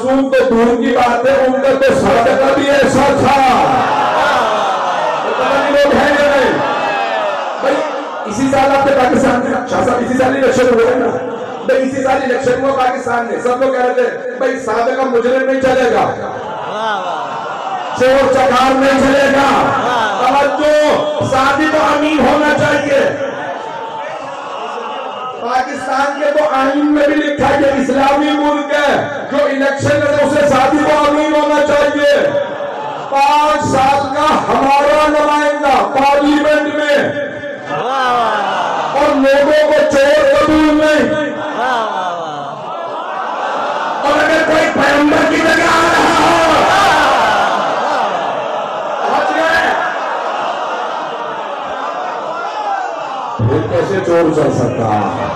मासूम तो दूर की बात है, उनका तो सदका भी ऐसा था। लोग हैं या नहीं भाई? इसी साल आपके पाकिस्तान में शाह साहब इसी साल इलेक्शन हुए ना भाई, इसी साल इलेक्शन हुआ पाकिस्तान में। सब लोग कह रहे थे भाई साबिका मुजरिम नहीं चलेगा, चोर चकार नहीं चलेगा, तवज्जो सादिक अमीन होना चाहिए। पाकिस्तान के तो आईन में भी लिखा है कि इस्लामी मुल्क है, जो इलेक्शन है उसे सादिक अमीन होना चाहिए। 5 साल का हमारा नुमाइंदा पार्लियामेंट में, और लोगों को चोर कबूल नहीं। और अगर कोई पैगंबर की जगह आ रहा हो, फिर कैसे चोर चल सकता है?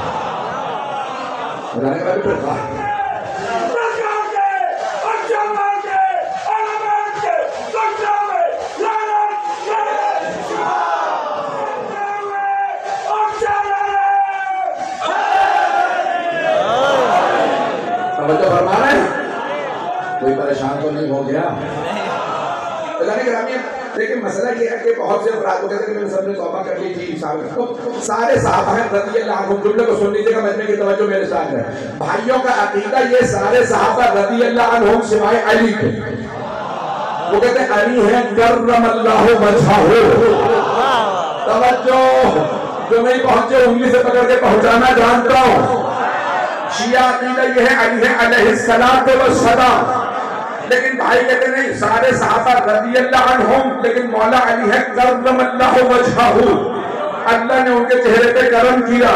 कोई परेशान तो नहीं हो गया? लेकिन मसला ये है कि बहुत से अपराधों के मैंने सबने तौबा कर ली थी। तो सारे साहबा रज़ी अल्लाह अन्हुम, जुमले को सुन लीजिएगा, मजमे की तवज्जो मेरे साथ है। भाइयों का अकीदा ये सारे साहबा रज़ी अल्लाह अन्हुम सिवाय अली के, वो कहते अली है करमल्लाहु वजहहु। तवज्जो, जो नहीं पहुंचे उंगली से पकड़ के पहुंचाना जानता हूं। शिया अकीदा ये है अली है अलैहिस्सलातु वस्सलाम, लेकिन भाई कहते नहीं सारे सहाबा रज़ी अल्लाह अन्हुम, लेकिन मौला अली है करमल्लाहु वजहहु, अल्लाह ने उनके चेहरे पे करम किया।